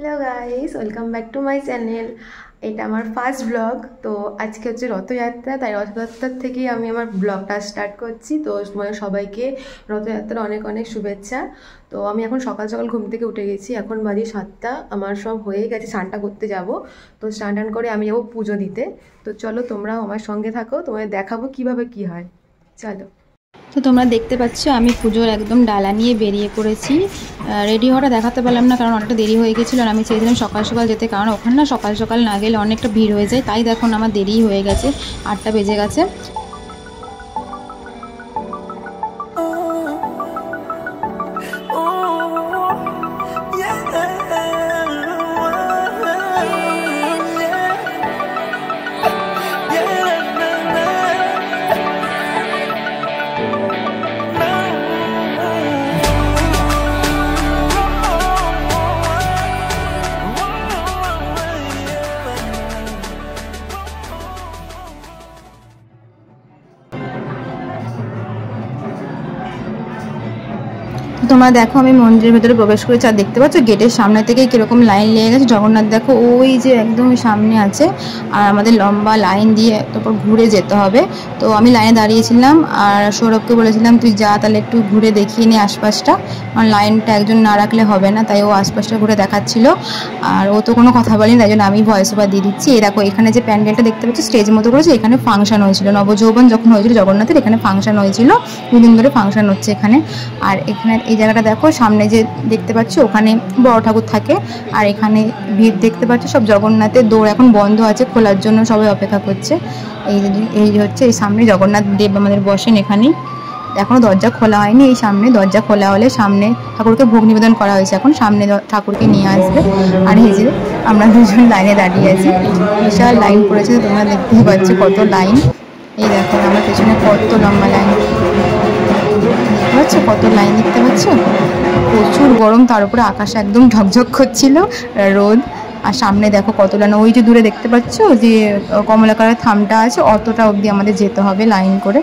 Hello guys, welcome back to my channel. এটা আমার first blog. তো আজকে হচ্ছে রথযাত্রা, তাই রথযাত্রার থেকেই আমি আমার ব্লগটা স্টার্ট করছি। তো সবাইকে রথযাত্রার অনেক অনেক শুভেচ্ছা। তো আমি এখন সকাল সকাল ঘুম থেকে উঠে গেছি, এখন বাজে 7টা। আমার সব হয়ে গেছে, স্নানটা করতে যাব। তো স্নান টান করে আমি যাবো পুজো দিতে। তো চলো তোমরাও আমার সঙ্গে থাকো, তোমাদের দেখাবো কিভাবে কি হয়। চলো। তো তোমরা দেখতে পাচ্ছ আমি পুজোর একদম ডালা নিয়ে বেরিয়ে পড়েছি। রেডি হওয়াটা দেখাতে পারলাম না, কারণ অনেকটা দেরি হয়ে গেছিলো। আর আমি চেয়েছিলাম সকাল সকাল যেতে, কারণ ওখানে না সকাল সকাল না গেলে অনেকটা ভিড় হয়ে যায়। তাই দেখুন আমার দেরি হয়ে গেছে, 8টা বেজে গেছে। তোমরা দেখো আমি মন্দিরের ভেতরে প্রবেশ করেছি, আর দেখতে পাচ্ছ গেটের সামনে থেকে কিরকম লাইন লেগে গেছে। জগন্নাথ দেখো ওই যে একদম সামনে আছে, আর আমাদের লম্বা লাইন দিয়ে তারপর ঘুরে যেতে হবে। তো আমি লাইনে দাঁড়িয়েছিলাম, আর সৌরভকে বলেছিলাম তুই যা, তাহলে একটু ঘুরে দেখিয়ে নি আশপাশটা, কারণ লাইনটা একজন না রাখলে হবে না। তাই ও আশপাশটা ঘুরে দেখাচ্ছিল, আর ও তো কোনো কথা বলেনি, তাই জন্য আমি ভয়েস ওভার দিয়ে দিচ্ছি। এই দেখো এখানে যে প্যান্ডেলটা দেখতে পাচ্ছি স্টেজ মতো করেছে, এখানে ফাংশন হয়েছিল নবযৌবন যখন হয়েছিল জগন্নাথের, এখানে ফাংশন হয়েছিল। দুদিন ধরে ফাংশন হচ্ছে এখানে। আর এখানে এই জায়গাটা দেখো, সামনে যে দেখতে পাচ্ছ ওখানে বড় ঠাকুর থাকে, আর এখানে ভিড় দেখতে পাচ্ছ সব। জগন্নাথের দৌড় এখন বন্ধ আছে, খোলার জন্য সবাই অপেক্ষা করছে। এই হচ্ছে এই সামনে জগন্নাথ দেব আমাদের বসেন এখানে। এখনো দরজা খোলা হয়নি, এই সামনে দরজা খোলা হলে সামনে ঠাকুরকে ভোগ নিবেদন করা হয়েছে, এখন সামনে ঠাকুরকে নিয়ে আসবে। আর এই যে আমরা দুজন লাইনে দাঁড়িয়ে আছি, বিশাল লাইন পড়েছে, তোমরা দেখতেই পাচ্ছ কত লাইন। এই দেখো আমার পেছনে কত লম্বা লাইন, দেখতে পাচ্ছ কত লাইন, দেখতে পাচ্ছ প্রচুর গরম, তার উপরে আকাশে একদম ঝকঝক করছিল রোদ। আর সামনে দেখো কত লাইন, ওই যে দূরে দেখতে পাচ্ছ যে কমলা কালারের থামটা আছে, অতটা অবধি আমাদের যেতে হবে লাইন করে,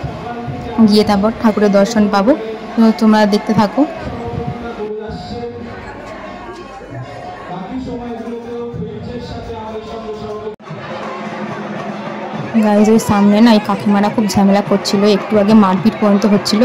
গিয়ে তারপর ঠাকুরের দর্শন পাবো। তো তোমরা দেখতে থাকো। গাইজ ওই সামনে না এই কাকিমারা খুব ঝামেলা করছিল, একটু আগে মারপিট পর্যন্ত হচ্ছিল।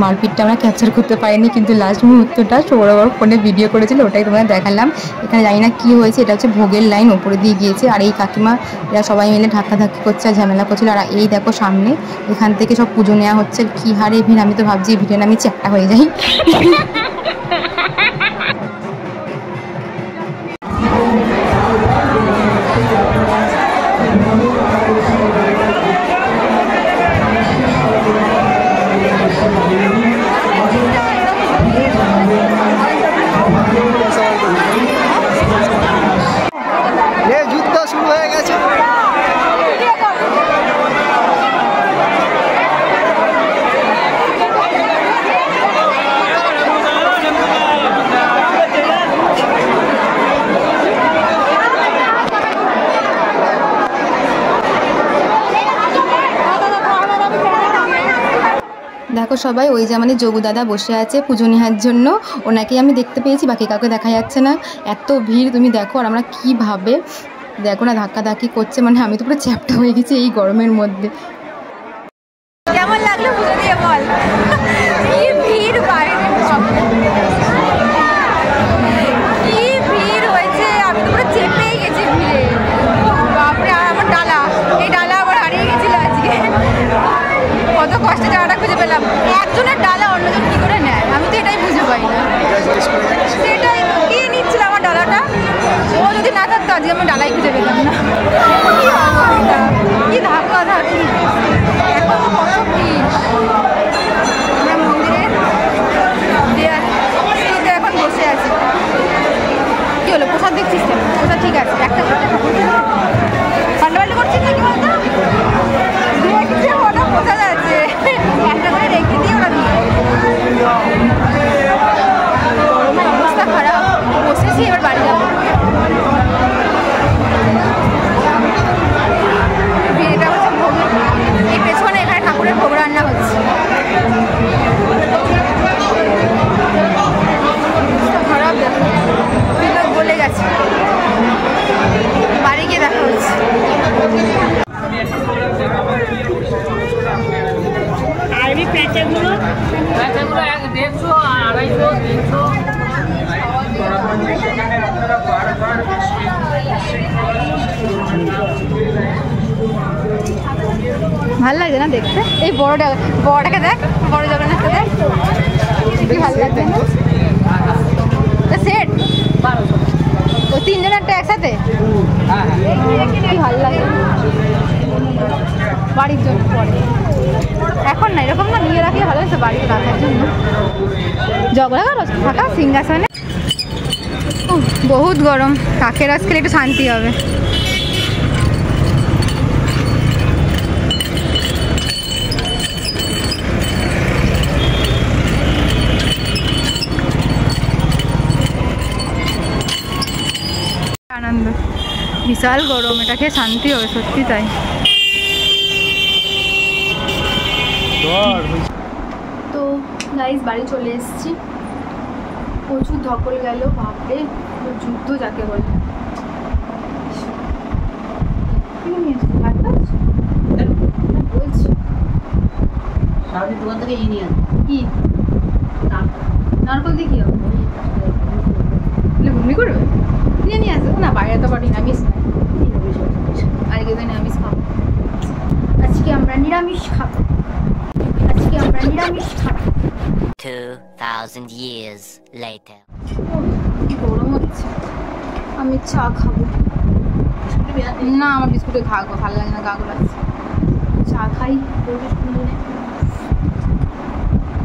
মারপিটটা আমরা ক্যাপচার করতে পারিনি, কিন্তু লাস্ট মুহূর্তটা সৌরভ ফোনে ভিডিও করেছিল, ওটাই তোমরা দেখালাম। এখানে জানি না কী হয়েছে, এটা হচ্ছে ভোগের লাইন ওপরে দিয়ে গিয়েছে, আর এই কাকিমা এরা সবাই মিলে ধাক্কাধাক্কি করছে আর ঝামেলা করছিল। আর এই দেখো সামনে এখান থেকে সব পুজো নেওয়া হচ্ছে, কী হারে ভিড়, আমি তো ভাবছি ভিড়ে আমি চ্যাপ্টা হয়ে যাই। যুদ্ধ শুরু হয়ে গেছে। দেখো সবাই, ওই যে আমাদের যোগু দাদা বসে আছে পুজো নেওয়ার জন্য, ওনাকেই আমি দেখতে পেয়েছি, বাকি কাউকে দেখা যাচ্ছে না। এত ভিড় তুমি দেখো, আর আমরা কীভাবে দেখো না ধাক্কাধাক্কি করছে, মানে আমি তো পুরো চ্যাপ্টা হয়ে গেছি এই গরমের মধ্যে। কেমন লাগলো পুজো দিয়ে বল? কি ভিড় বাইরে, কি ভিড় হয়েছে, আমি তো পুরো চেপেই গেছি ভিড়ে। বাপরে, আর আমার ডালা, এই ডালা আবার হারিয়ে গেছিল আজকে। কত কষ্টে জায়গাটা খুঁজে পেলাম। একজনের ডালা অন্যজন কি করে নেয়, আমি তো এটাই বুঝে পাই না। সেটাই, কে নিচ্ছিল আমার ডালাটা? ও যদি না থাকতো আজকে আমি ডালাই খুঁজে পেলাম না। কি অবস্থা, কি ধাক্কা ধাক্কি, এখন তো কত ভিড়। আমরা মন্দিরে এখন বসে আছি। কি হলো, প্রসাদ দেখছিস কেন? প্রসাদ ঠিক আছে, একটা পাল্টাপাল্টি করছিস না কি বলতো? দেখছে ওটা বোঝা যাচ্ছে, একটা করে রেখে দিয়ে ওরা দিয়ে গরমের অবস্থা খারাপ। বসেছি, এবার বাড়ি যাবো। এটা হচ্ছে ভোগ, এই পেছনে এখানে ঠাকুরের ভোগ রান্না হচ্ছে। খারাপ দেখো, বলে গেছে। ভাল লাগছে না দেখতে? এই বড়টাকে দেখ, বড় জগন্নাথকে দেখ, কি ভালো লাগছে না? সেট ও তিনজন একটা একসাথে, কি ভালো লাগে। বাড়ির জন্য পরে, এখন না এরকম না, নিয়ে রাখলে ভালো হয়েছে বাড়িতে রাখার জন্য। জগন্নাথ থাকা সিংহাসনে বহুত গরম, কাকের রস খেলে একটু শান্তি হবে। আনন্দ, বিশাল গরম, এটা খেয়ে শান্তি হবে, সত্যি তাই। তো গাইস বাড়ি চলে এসেছি, প্রচুর ধকল গেল, ভাববে যুদ্ধ যাকে বলে। কি নারকল দিয়ে কি হবে? ঘুমনি করবে, নিয়ে আসবো না, বাইরে তো বাড়ি নিরামিষ নাই, আজকে তো নিরামিষ খাবো। আজকে আমরা নিরামিষ খাবো, আজকে আমরা নিরামিষ খাবো। 2000 years later. গরম হচ্ছে, আমি চা খাবো না, আমার বিস্কুটে খাবো, ভালো লাগে না, গাগুলো আছে। চা খাই।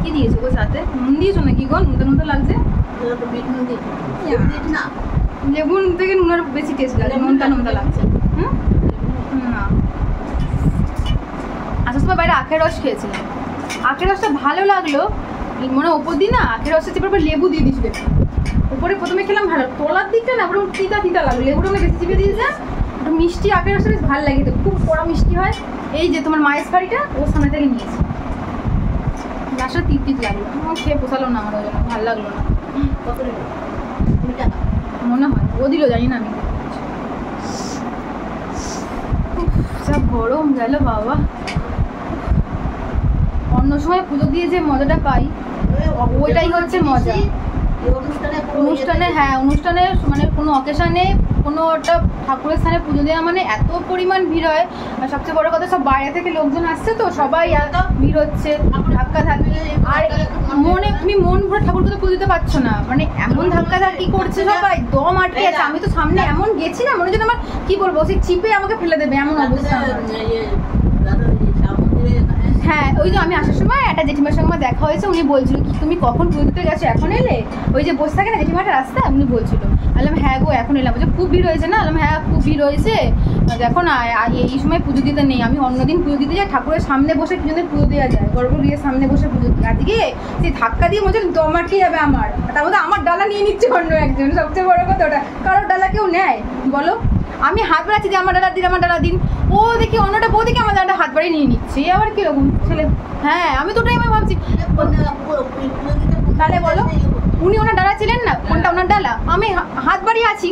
কি দিয়েছো গো সাথে? নুন দিয়েছো নাকি গো? নুনটা নুনটা লাগছে, লেবুর থেকে নুনের বেশি টেস্ট লাগে, নুনটা নুনটা লাগছে। না আসার সময় বাইরে আখের রস খেয়েছিলাম, আখের রসটা ভালো লাগলো, মনে ওপর দিই না আখের রসটা চেপে লেবু দিয়ে দিয়েছিল উপরে, প্রথমে খেলাম ভালো, তলার দিকটা না পুরো তিতা তিতা লাগলো, লেবুটা আমরা বেশি চেপে দিয়েছে, একটু মিষ্টি আখের রসটা বেশ ভালো লাগে, খুব কড়া মিষ্টি হয়। এই যে তোমার মায়ের শাড়িটা ওর সামনে থেকে নিয়েছি, লাস্টটা তিত তিত লাগলো, আমার খেয়ে পোষালো না, আমার ওই জন্য ভালো লাগলো না। মনে হয় ও দিল, জানি না আমি। যা গরম গেল বাবা, অন্য সময় পুজো দিয়ে যে মজাটা পাই ওইটাই হচ্ছে মজা। অনুষ্ঠানে, হ্যাঁ অনুষ্ঠানে মানে কোনো অকেশনে কোনো একটা ঠাকুরের স্থানে পুজো দেওয়া মানে এত পরিমাণ ভিড় হয়, আর সবচেয়ে বড় কথা সব বাইরে থেকে লোকজন আসছে, তো সবাই এত ভিড় হচ্ছে, ধাক্কা ধাক্কি, আর মনে তুমি মন ভরে ঠাকুরকে তো পুজো দিতে পারছো না, মানে এমন ধাক্কা ধাক্কি করছে সবাই, দম আটকে আছে। আমি তো সামনে এমন গেছি না, মনে হচ্ছে আমার কি বলবো, সেই চিপে আমাকে ফেলে দেবে এমন অবস্থা। হ্যাঁ ওই যে আমি আসার সময় একটা জেঠিমার সঙ্গে আমার দেখা হয়েছে, উনি বলছিল কি তুমি কখন পুজো দিতে গেছো, এখন এলে? ওই যে বসে থাকে না জেঠিমাটা রাস্তায়, উনি বলছিল। বললাম হ্যাঁ গো এখন এলাম। বলছে খুব ভিড় হয়েছে না? বললাম হ্যাঁ খুব ভিড় হয়েছে, দেখো না এই সময় পুজো দিতে নেই, আমি অন্যদিন পুজো দিতে যাই, ঠাকুরের সামনে বসে কিছুদিন পুজো দেওয়া যায়, গর্ব দিয়ে সামনে বসে পুজো দিই, আজকে সেই ধাক্কা দিয়ে বলছে দম আটকে যাবে আমার, তার মধ্যে আমার ডালা নিয়ে নিচ্ছে অন্য একজন, সবচেয়ে বড় কথা ওটা, কারোর ডালা কেউ নেয় বলো? আমি হাত বাড়াচ্ছি যে আমার ডালা দিন, আমার ডালা দিন, ও দেখি অন্যটা বউ দেখি আমার ডালাটা হাত বাড়িয়ে নিয়ে নিচ্ছে, আবার কিরকম ছেলে। হ্যাঁ আমি তো ওটাই ভাবছি, তাহলে বলো উনি ওনার ডালা ছিলেন না, কোনটা ওনার ডালা, আমি হাত বাড়িয়ে আছি,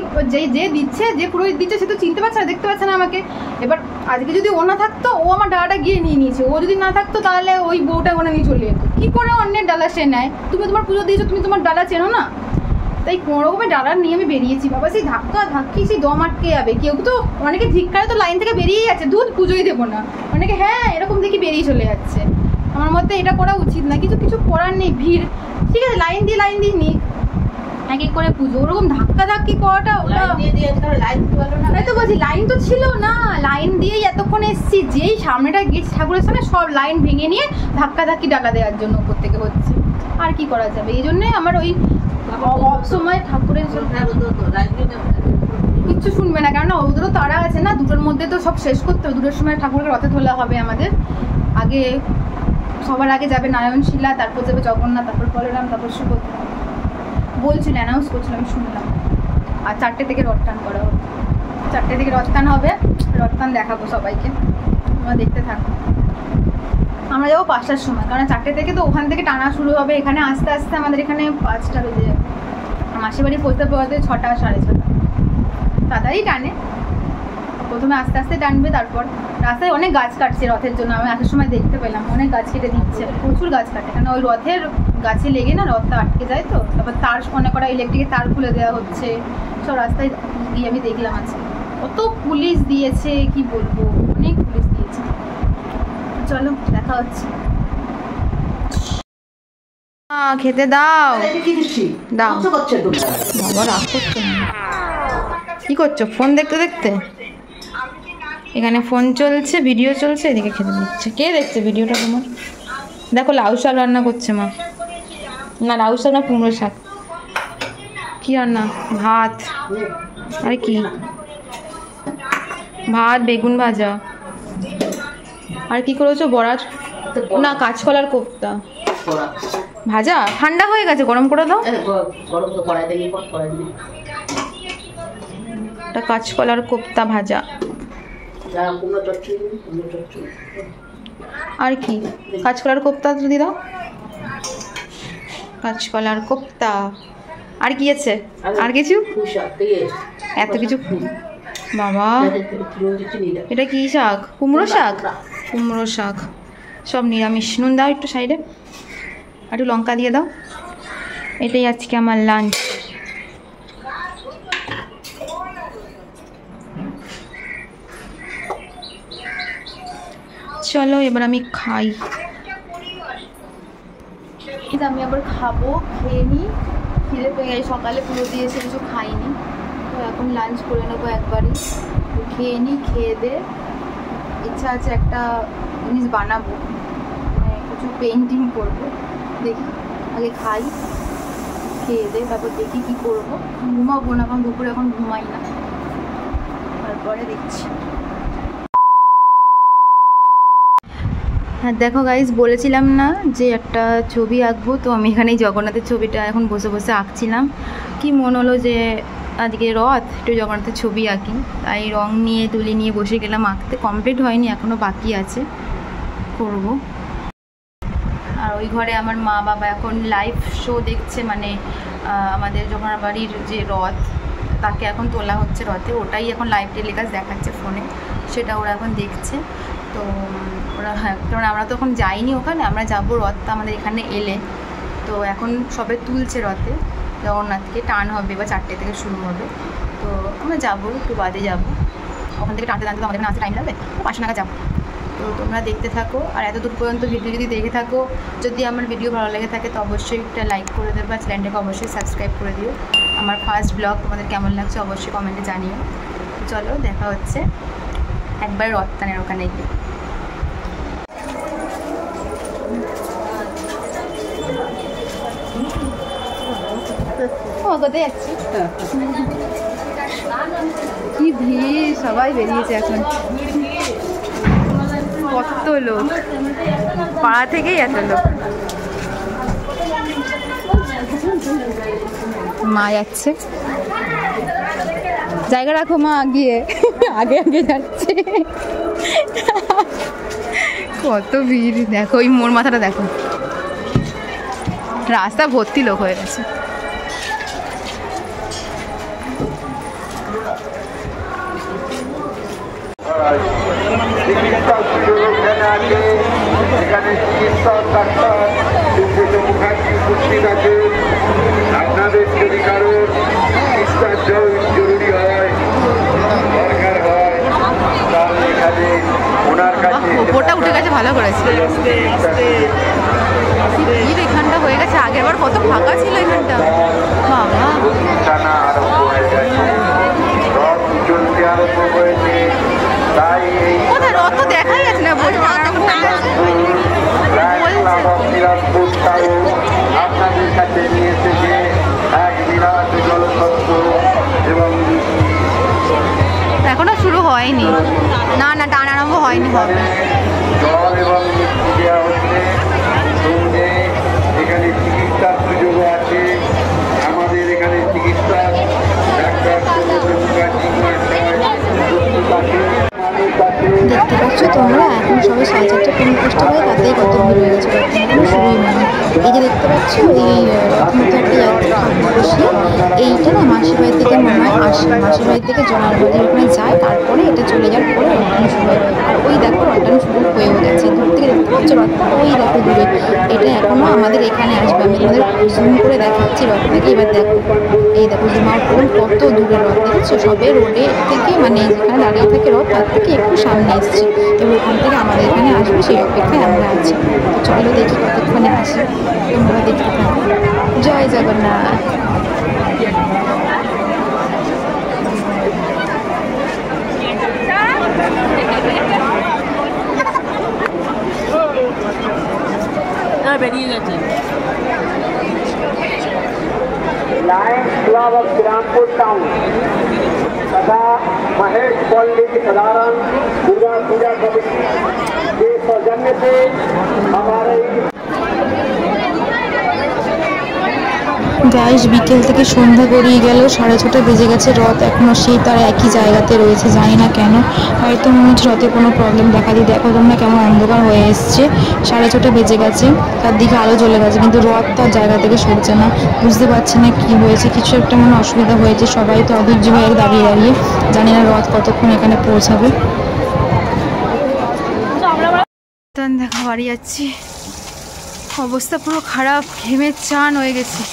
যে দিচ্ছে যে পুরোহিত দিচ্ছে সে তো চিনতে পারছে না, দেখতে পাচ্ছে না আমাকে। এবার আজকে যদি ও না থাকতো, ও আমার ডালাটা গিয়ে নিয়ে নিয়েছে, ও যদি না থাকতো তাহলে ওই বউটা ওনা নিয়ে চলে যেত, কি করে অন্যের ডালা সে নেয়? তুমি তোমার পুজো দিয়েছো, তুমি তোমার ডালা চেনো না? তাই কোনো রকমের ডালা নিয়ে আমি বেরিয়েছি, বাবা সেই ধাক্কা ধাক্কি সেই দম আটকে যাবে, কেউ তো অনেকে ধিক্কারে তো লাইন থেকে বেরিয়ে যাচ্ছে, দুধ পুজোই দেবো না, অনেকে হ্যাঁ এরকম দেখি বেরিয়ে চলে যাচ্ছে। আমার মতে এটা করা উচিত না, কিছু করার নেই, ভিড় ঠিক আছে, লাইন দিয়ে নিক, এক এক করে পুজো, ওরকম ধাক্কা ধাক্কি করাটা তাই তো বলছি, লাইন তো ছিল না, লাইন দিয়েই এতক্ষণ এসছি, যেই সামনেটা গেছি ঠাকুরের সামনে সব লাইন ভেঙে নিয়ে ধাক্কা ধাক্কি ডালা দেওয়ার জন্য উপর থেকে হচ্ছে, আর কি করা যাবে। এই জন্যে আমার ওই সময় ঠাকুরের কিচ্ছু শুনবে না, কেননা ওদেরও তারা আছে না, দুটোর মধ্যে তো সব শেষ করতে হবে, দুটোর সময় ঠাকুরকে রথে তোলা হবে আমাদের, আগে সবার আগে যাবে নারায়ণশিলা, তারপর যাবে জগন্নাথ, তারপর বলরাম, তারপর সুভদ্রা বলছিল, অ্যানাউন্স করছিল, আমি শুনলাম। আর 4টে থেকে রথটান করা হবে, 4টে থেকে রথটান হবে, রথটান দেখাবো সবাইকে, তোমরা দেখতে থাকো। আমরা যাবো 5টার সময়, কারণ 4টে থেকে তো ওখান থেকে টানা শুরু হবে, এখানে আস্তে আস্তে আমাদের এখানে 5টা বেজে যাবে, মাসির বাড়ি পৌঁছতে পৌঁছতে 6টা 6:30, তাড়াতাড়ি টানে, প্রথমে আস্তে আস্তে টানবে, তারপর রাস্তায় অনেক গাছ কাটছে রথের জন্য, আমি আসার সময় দেখতে পেলাম অনেক গাছ কেটে দিচ্ছে, প্রচুর গাছ কাটে, কারণ ওই রথের গাছে লেগে না রথটা আটকে যায়, তো তারপর তার অনেক কটা ইলেকট্রিকের তার খুলে দেওয়া হচ্ছে, সব রাস্তায় গিয়ে আমি দেখলাম আজকে, কত পুলিশ দিয়েছে কি বলবো, অনেক পুলিশ দিয়েছে, চলো দেখা হচ্ছে। খেতে দাও দাও। বাবা রাগ করছো না? কি করছো? ফোন দেখতে দেখতে? এখানে ফোন চলছে, ভিডিও চলছে, এদিকে খেতে দিচ্ছে। কে দেখছে ভিডিওটা তোমার? দেখো লাউ শাক রান্না করছে মা। না লাউ শাক না, কুমড়ো শাক। কি রান্না? ভাত। আরে কি? ভাত, বেগুন ভাজা। আর কি করেছো? বড়ার না, কাঁচকলার কোফতা ভাজা। ঠান্ডা হয়ে গেছে, গরম করে দাও। এটা কাঁচকলার কোফতা ভাজা। আর কি? কাঁচকলার কোফতা যদি দাও। কাঁচকলার কোফতা। আর কি আছে? আর কিছু? এত কিছু? বাবা এটা কি শাক? কুমড়ো শাক। কুমড়ো শাক সব নিরামিষ। নুন দাও একটু সাইডে, একটু লঙ্কা দিয়ে দাও। এটাই আজকে আমার লাঞ্চ। চলো এবার আমি খাই। আমি আবার খাবো, খেয়ে নিই। খিদে পেয়ে গেছে, সকালে পুরো দিয়েছে, কিছু খাইনি। তো এখন লাঞ্চ করে নেবো একবারই। খেয়ে নিই, খেয়ে দে ইচ্ছা আছে একটা জিনিস বানাবো, মানে কিছু পেন্টিং করবো। দেখি আগে খাই, খেয়ে দে, তারপর দেখি কি করবো। ঘুমাবো না, কারণ দুপুরে এখন ঘুমাই না, তারপরে দেখছি। হ্যাঁ দেখো গাইজ, বলেছিলাম না যে একটা ছবি আঁকবো, তো আমি এখানে জগন্নাথের ছবিটা এখন বসে বসে আঁকছিলাম। কি মন হলো যে আজকে রথ, একটু জগন্নাথের ছবি আঁকি, তাই রং নিয়ে তুলি নিয়ে বসে গেলাম আঁকতে। কমপ্লিট হয়নি, এখনও বাকি আছে, করব। আর ওই ঘরে আমার মা বাবা এখন লাইভ শো দেখছে, মানে আমাদের জগন্নাথ বাড়ির যে রথ, তাকে এখন তোলা হচ্ছে রথে, ওটাই এখন লাইভ টেলিকাস্ট দেখাচ্ছে ফোনে, সেটা ওরা এখন দেখছে। তো ওরা, হ্যাঁ, কারণ আমরা তো এখন যাইনি ওখানে, আমরা যাবো রথটা আমাদের এখানে এলে। তো এখন সবে তুলছে রথে জগন্নাথকে, টান হবে বা 4টে থেকে শুরু হবে। তো আমরা যাবো, একটু বাদে যাবো। ওখান থেকে টানতে টানতে তো আমাদের এখানে আসতে টাইম লাগবে, 5 টাকা যাবো। তো তোমরা দেখতে থাকো, আর এত দূর পর্যন্ত ভিডিও যদি দেখে থাকো, যদি আমার ভিডিও ভালো লেগে থাকে তো অবশ্যই একটা লাইক করে দেবে, আর চ্যানেলটাকে অবশ্যই সাবস্ক্রাইব করে দিও। আমার ফার্স্ট ব্লগ তোমাদের কেমন লাগছে অবশ্যই কমেন্টে জানিও। চলো দেখা হচ্ছে একবার রথ টানের ওখানে গিয়ে। কোথায় যাচ্ছি? কি ভিড়, সবাই বেরিয়েছে এখন, কত লোক, পাড়া থেকেই এত লোক। মা যাচ্ছে, জায়গা রাখো মা, গিয়ে আগে আগে যাচ্ছে। কত ভিড় দেখো, ওই মোর মাথাটা দেখো, রাস্তা ভর্তি লোক হয়ে গেছে। আপনাদের যদি কারোর চিকিৎসার জরুরি হয়, দরকার হয়, তাহলে এখানে ওনার কাছে। ওপরটা উঠে গেছে, ভালো করেছে। এখানটা হয়ে গেছে, আগের বার কত ফাঁকা ছিল এখানটা। বাবা টানা আরম্ভ হয়ে গেছে, রথ চলতে আরম্ভ হয়েছে। তাই এই রথ তো দেখাই যাচ্ছে না, আপনাদের কাছে নিয়ে এসেছে এক বিরাট জলতত্ত্ব এবং এখনো শুরু হয়নি, না না টান আরম্ভ হয়নি, হবে। জল এবং মিষ্টি দেওয়া হচ্ছে, সঙ্গে এখানে চিকিৎসার সুযোগও আছে। আমাদের এখানে চিকিৎসা ডাক্তার দেখতে পাচ্ছ তোমরা, এখন সবাই 4:30 পৌনে 5টা বাজে, তাতেই কত ভিড় হয়ে গেছে, এখনো শুরুই হয়নি। এই যে দেখতে পাচ্ছ, এই রথমধ্যে একটা যাত্রা সবচেয়ে বেশি এইটা না মাসির বাড়ি থেকে মনে হয় আসে, মাসির বাড়ি থেকে জলার বাড়ি ওখানে যায়, তারপরে এটা চলে যাওয়ার পরে রথটানো শুরু হয়। আর ওই দেখো রথটানো শুরু হয়েও গেছে, দূর থেকে দেখতে পাচ্ছ রথটা, ওই দেখো দূরে। এটা এখনও আমাদের এখানে আসবে, আমি তোমাদের জুম করে দেখাচ্ছি রথটাকে। এবার দেখো, এই দেখো জুম আউট করুন কত দূরে রথ, দেখছো সবে রোডে থেকে মানে যেখানে দাঁড়িয়ে থাকে রথ তার থেকে একটু সামনে এসছে। এবার ওখান থেকে আমাদের এখানে আসবে, সেই অপেক্ষায় আমরা আছি। তো চলো দেখি কতক্ষণে আসে, তোমরা দেখতে থাকো। জয় জগন্নাথ। বেরিয়ে গেছে। Lions club of Shrirampur town तथा महेश पंडित साधारण दुर्गा पूजा कमेटी के सौजन्य से हमारे গাইস বিকেল থেকে সন্ধ্যা গড়িয়ে গেল, 6:30 বেজে গেছে, রথ এখনও সেই তার একই জায়গাতে রয়েছে, জানি না কেন, হয়তো মনে হচ্ছে রথে কোনো প্রবলেম দেখা দিয়ে। দেখো তোমরা কেমন অন্ধকার হয়ে এসছে, 6:30 বেজে গেছে, তার দিকে আলো জ্বলে গেছে, কিন্তু রথ তার জায়গা থেকে সরছে না। বুঝতে পারছি না কি হয়েছে, কিছু একটা মনে অসুবিধা হয়েছে, সবাই তো অধৈর্য হয়ে দাঁড়িয়ে দাঁড়িয়ে, জানি না রথ কতক্ষণ এখানে পৌঁছাবে। দেখো বাড়ি যাচ্ছি, অবস্থা পুরো খারাপ, ঘেমে চান হয়ে গেছে।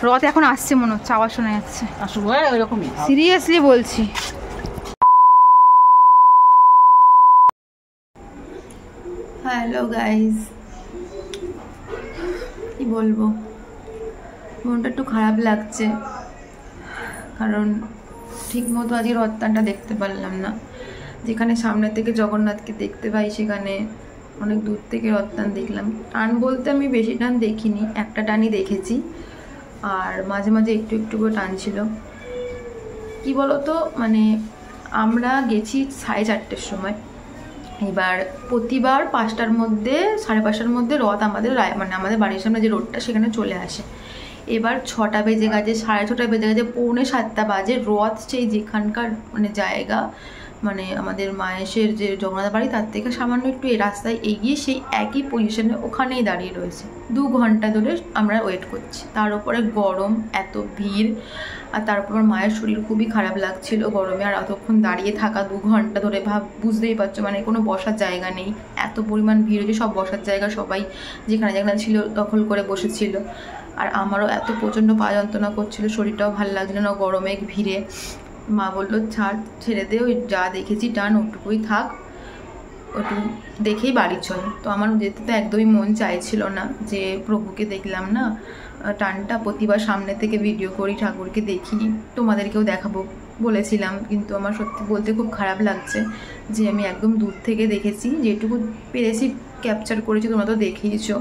রথ এখন আসছে মনে হচ্ছে, আওয়াজ শোনা যাচ্ছে, সিরিয়াসলি বলছি। হ্যালো গাইজ, কি বলবো, মনটা একটু খারাপ লাগছে, কারণ ঠিক মতো আজকে রথটানটা দেখতে পারলাম না। যেখানে সামনে থেকে জগন্নাথকে দেখতে পাই, সেখানে অনেক দূর থেকে রথটান দেখলাম। টান বলতে আমি বেশি টান দেখিনি, একটা টানই দেখেছি, আর মাঝে মাঝে একটু একটু করে টান ছিল। কি বলতো, মানে আমরা গেছি 4:30টার সময়, এবার প্রতিবার 5টার মধ্যে 5:30টার মধ্যে রথ আমাদের মানে আমাদের বাড়ির সামনে যে রোডটা সেখানে চলে আসে। এবার 6টা বেজে গেছে, 6:30 বেজে গেছে, 6:45 বাজে, রথ সেই যেখানকার মানে জায়গা, মানে আমাদের মায়েশের যে জগন্নাথ বাড়ি তার থেকে সামান্য একটু এই রাস্তায় এগিয়ে সেই একই পজিশনে ওখানেই দাঁড়িয়ে রয়েছে। 2 ঘন্টা ধরে আমরা ওয়েট করছি, তার উপরে গরম, এত ভিড়, আর তারপর মায়ের শরীর খুবই খারাপ লাগছিল গরমে, আর অতক্ষণ দাঁড়িয়ে থাকা 2 ঘন্টা ধরে, বুঝতেই পারছো, মানে কোনো বসার জায়গা নেই, এত পরিমাণ ভিড় হয়েছে, সব বসার জায়গা সবাই যেখানে যেখানে ছিল দখল করে বসেছিল। আর আমারও এত প্রচণ্ড পা যন্ত্রণা করছিল, শরীরটাও ভালো লাগছিল না গরমে ভিড়ে। মা বললো ছেড়ে দে, ওই যা দেখেছি টান ওটুকুই থাক, ওটু দেখেই বাড়ি চল। তো আমার যেতে তো একদমই মন চাইছিল না, যে প্রভুকে দেখলাম না, টানটা প্রতিবার সামনে থেকে ভিডিও করি, ঠাকুরকে দেখি, তোমাদেরকেও দেখাবো বলেছিলাম, কিন্তু আমার সত্যি বলতে খুব খারাপ লাগছে যে আমি একদম দূর থেকে দেখেছি, যেটুকু পেরেছি ক্যাপচার করেছি, তোমরা তো দেখেইছো,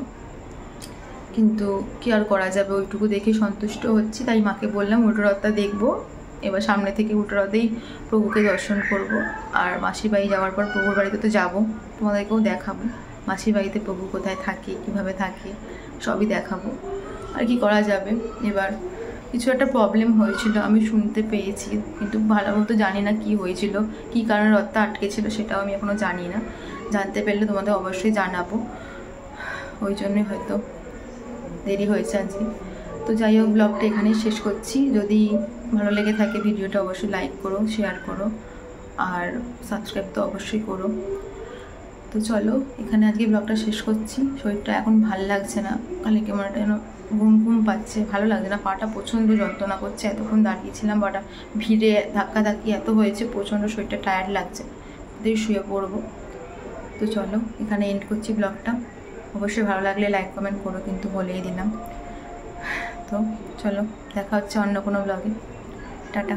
কিন্তু কি আর করা যাবে, ওইটুকু দেখে সন্তুষ্ট হচ্ছি। তাই মাকে বললাম উল্টো রথটা দেখবো, এবার সামনে থেকে উল্টো রথেই প্রভুকে দর্শন করব। আর মাসির বাড়ি যাওয়ার পর প্রভুর বাড়িতে তো যাবো, তোমাদেরকেও দেখাবো মাসির বাড়িতে প্রভু কোথায় থাকে, কীভাবে থাকে, সবই দেখাবো। আর কি করা যাবে, এবার কিছু একটা প্রবলেম হয়েছিল আমি শুনতে পেয়েছি, কিন্তু ভালো মতো জানি না কি হয়েছিল, কি কারণে রথটা আটকে ছিল সেটাও আমি এখনও জানি না, জানতে পারলে তোমাদের অবশ্যই জানাবো, ওই জন্যই হয়তো দেরি হয়েছে আজকে। তো যাই হোক, ব্লগটা এখানেই শেষ করছি। যদি ভালো লেগে থাকে ভিডিওটা অবশ্যই লাইক করো, শেয়ার করো, আর সাবস্ক্রাইব তো অবশ্যই করো। তো চলো এখানে আজকে ব্লগটা শেষ করছি। শরীরটা এখন ভালো লাগছে না, খালি কেমন একটা যেন ঘুম ঘুম পাচ্ছে, ভালো লাগছে না, পাটা প্রচণ্ড যন্ত্রণা করছে, এতক্ষণ দাঁড়িয়েছিলাম, পাটা ভিড়ে ধাক্কাধাক্কি এত হয়েছে, প্রচণ্ড শরীরটা টায়ার্ড লাগছে, দিয়ে শুয়ে পড়বো। তো চলো এখানে এন্ড করছি ব্লগটা। অবশ্যই ভালো লাগলে লাইক কমেন্ট করো, কিন্তু বলেই দিলাম। তো চলো দেখা হচ্ছে অন্য কোনো ব্লগে, টাটা।